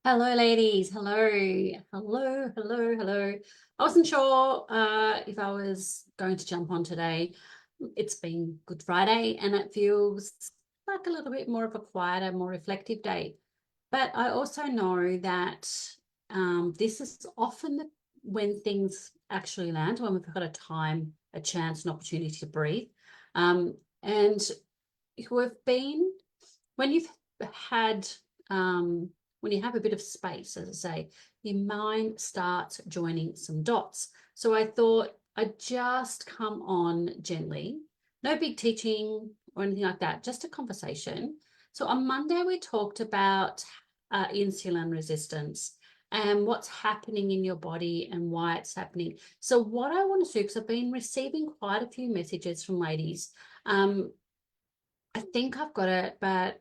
Hello, ladies. Hello. Hello, hello, hello. I wasn't sure if I was going to jump on today. It's been Good Friday and it feels like a little bit more of a quieter, more reflective day. But I also know that this is often when things actually land, when we've got a time, a chance, an opportunity to breathe. And we've been when you've had when you have a bit of space, as I say, your mind starts joining some dots. So I thought I'd just come on gently, no big teaching or anything like that, just a conversation. So on Monday we talked about insulin resistance and what's happening in your body and why it's happening. So what I want to do, because I've been receiving quite a few messages from ladies, I think I've got it, but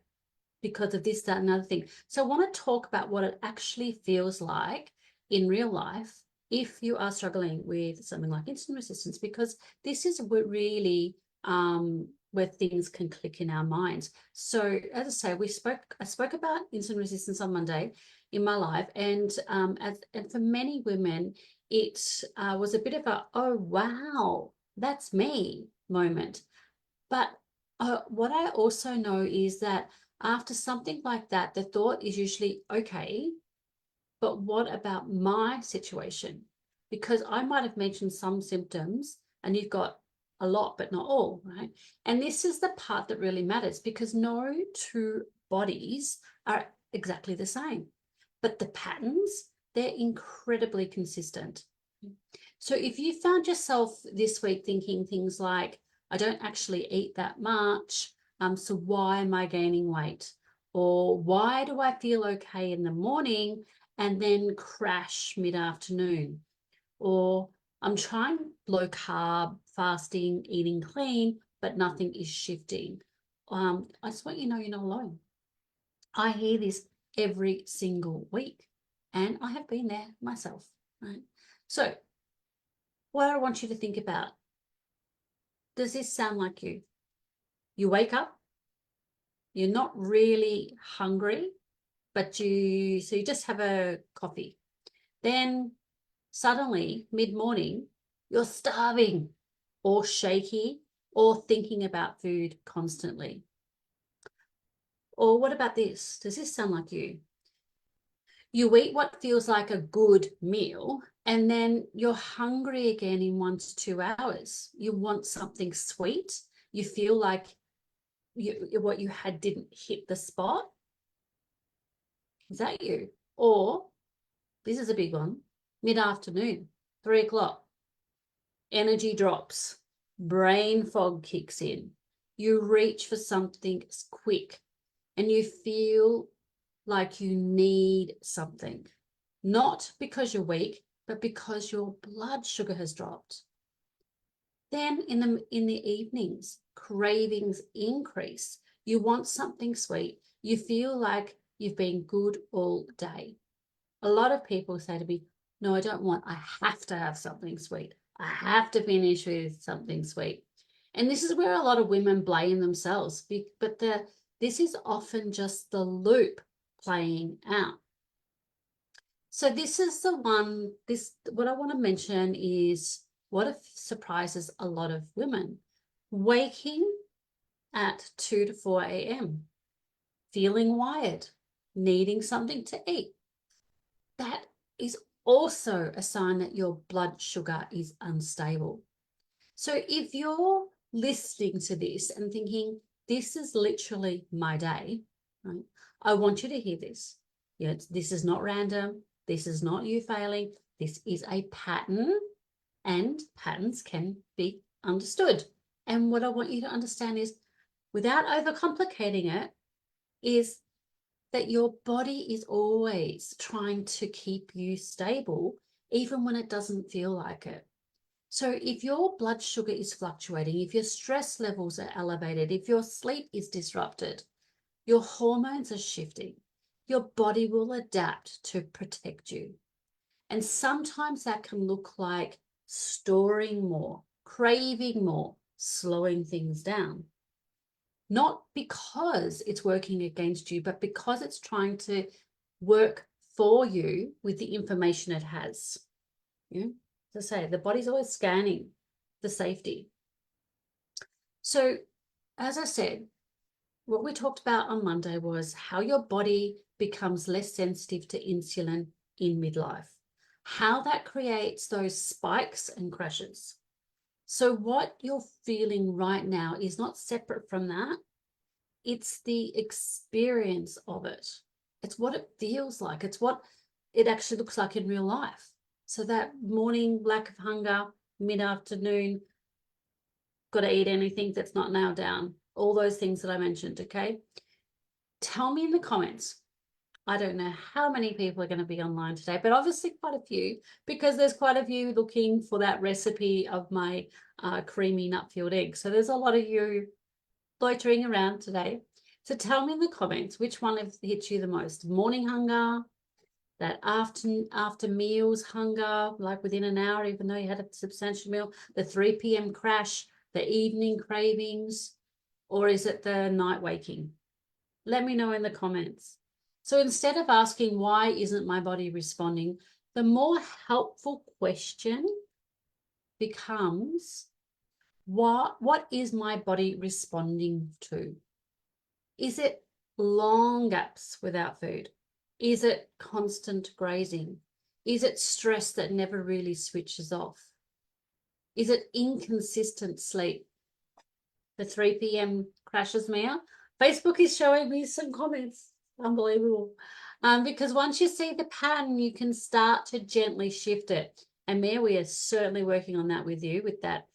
because of this, that, and another thing. So I want to talk about what it actually feels like in real life if you are struggling with something like insulin resistance, because this is what really where things can click in our minds. So as I say, I spoke about insulin resistance on Monday in my life, and for many women, it was a bit of a, oh wow, that's me moment. But what I also know is that after something like that, the thought is usually, okay, but what about my situation? Because I might have mentioned some symptoms and you've got a lot, but not all, right? And this is the part that really matters because no two bodies are exactly the same, but the patterns, they're incredibly consistent. So if you found yourself this week thinking things like, I don't actually eat that much, so why am I gaining weight? Or why do I feel okay in the morning and then crash mid-afternoon? Or I'm trying low carb, fasting, eating clean, but nothing is shifting. I just want you to know you're not alone. I hear this every single week, and I have been there myself, right? So what I want you to think about, does this sound like you? You wake up, you're not really hungry, but you just have a coffee. Then suddenly, mid-morning, you're starving or shaky or thinking about food constantly. Or what about this? Does this sound like you? You eat what feels like a good meal, and then you're hungry again in 1 to 2 hours. You want something sweet. You feel like what you had didn't hit the spot. Is that you? Or this is a big one, mid-afternoon, 3 o'clock, energy drops, brain fog kicks in. You reach for something quick and you feel like you need something, not because you're weak, but because your blood sugar has dropped. Then in the evenings, cravings increase. You want something sweet. You feel like you've been good all day. A lot of people say to me, no, I don't want, I have to have something sweet. I have to finish with something sweet. And this is where a lot of women blame themselves, but this is often just the loop playing out. So this is the one, what I want to mention is what if surprises a lot of women. Waking at 2 to 4 a.m., feeling wired, needing something to eat. That is also a sign that your blood sugar is unstable. So if you're listening to this and thinking, this is literally my day, right? I want you to hear this. This is not random. This is not you failing. This is a pattern, and patterns can be understood. And what I want you to understand is, without overcomplicating it, is that your body is always trying to keep you stable, even when it doesn't feel like it. So if your blood sugar is fluctuating, if your stress levels are elevated, if your sleep is disrupted, your hormones are shifting, your body will adapt to protect you. And sometimes that can look like storing more, craving more, slowing things down. Not because it's working against you, but because it's trying to work for you with the information it has. Yeah, as I say, the body's always scanning for safety. So, as I said, what we talked about on Monday was how your body becomes less sensitive to insulin in midlife, how that creates those spikes and crashes. So what you're feeling right now is not separate from that. It's the experience of it. It's what it feels like. It's what it actually looks like in real life. So that morning lack of hunger, mid-afternoon, got to eat anything that's not nailed down. All those things that I mentioned, okay? Tell me in the comments. I don't know how many people are going to be online today, but obviously quite a few, because there's quite a few looking for that recipe of my creamy nut-filled egg. So there's a lot of you loitering around today. So tell me in the comments which one hits you the most. Morning hunger, that after meals hunger, like within an hour, even though you had a substantial meal, the 3 p.m. crash, the evening cravings, or is it the night waking? Let me know in the comments. So instead of asking, why isn't my body responding, the more helpful question becomes, what is my body responding to? Is it long gaps without food? Is it constant grazing? Is it stress that never really switches off? Is it inconsistent sleep? The 3 p.m. crashes me out. Facebook is showing me some comments. Unbelievable. Because once you see the pattern, you can start to gently shift it. And Mia, we are certainly working on that with you, with that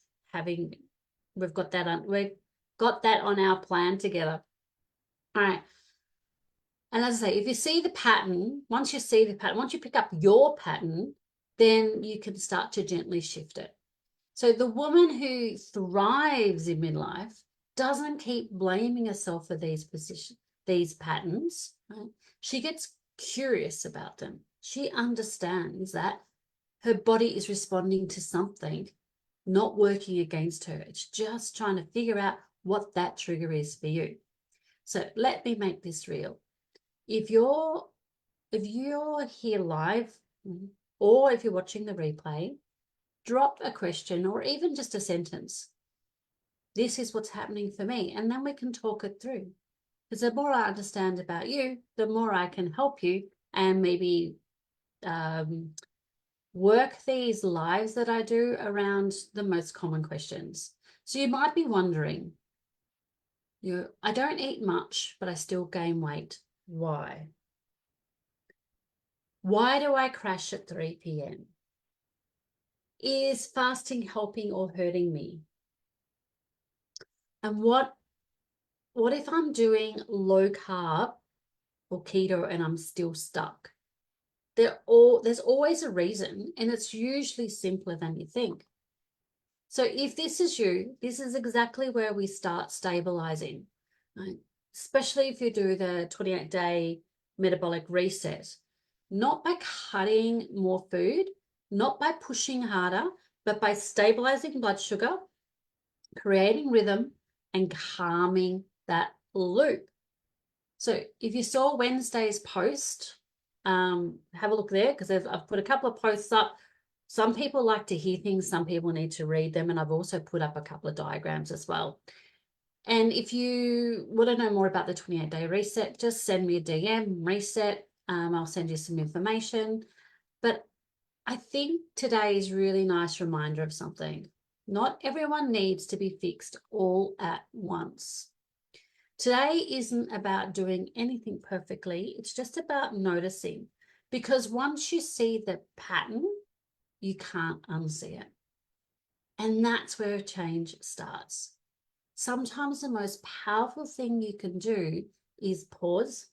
we've got that on our plan together. All right. And as I say, if you see the pattern, once you pick up your pattern, then you can start to gently shift it. So the woman who thrives in midlife doesn't keep blaming herself for these patterns. Right? She gets curious about them. She understands that her body is responding to something, not working against her. It's just trying to figure out what that trigger is for you. So let me make this real. If you're here live, or if you're watching the replay, drop a question or even just a sentence. This is what's happening for me. And then we can talk it through. Because the more I understand about you, the more I can help you and maybe work these lives that I do around the most common questions. So you might be wondering, I don't eat much, but I still gain weight. Why? Why do I crash at 3 p.m.? Is fasting helping or hurting me? And what if I'm doing low carb or keto and I'm still stuck? There's always a reason, and it's usually simpler than you think. So if this is you, this is exactly where we start stabilizing, right? Especially if you do the 28-day metabolic reset, not by cutting more food, not by pushing harder, but by stabilizing blood sugar, creating rhythm, and calming that loop. So if you saw Wednesday's post, have a look there, because I've put a couple of posts up. Some people like to hear things, some people need to read them, and I've also put up a couple of diagrams as well. And if you want to know more about the 28-day reset, just send me a DM, reset. I'll send you some information. But I think today is a really nice reminder of something. Not everyone needs to be fixed all at once. Today isn't about doing anything perfectly. It's just about noticing, because once you see the pattern, you can't unsee it. And that's where change starts. Sometimes the most powerful thing you can do is pause,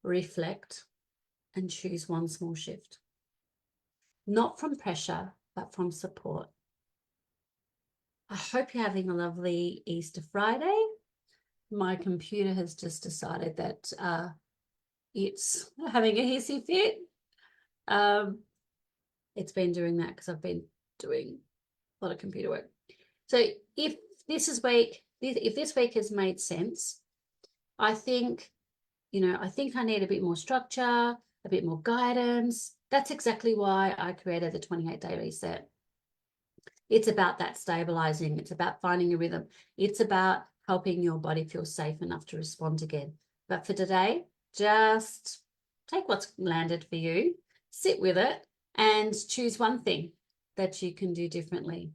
reflect, and choose one small shift. Not from pressure, but from support. I hope you're having a lovely Easter Friday. My computer has just decided that it's having a hissy fit. It's been doing that because I've been doing a lot of computer work. So if this week has made sense, I think I need a bit more structure. a bit more guidance. That's exactly why I created the 28-day reset. It's about that stabilizing. It's about finding a rhythm. It's about helping your body feel safe enough to respond again. But for today, just take what's landed for you, sit with it, and choose one thing that you can do differently.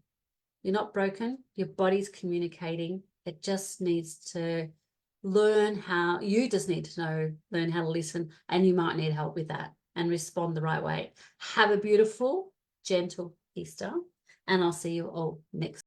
You're not broken. Your body's communicating. It just needs to learn how, you just need to learn how to listen, and you might need help with that and respond the right way. Have a beautiful, gentle Easter, and I'll see you all next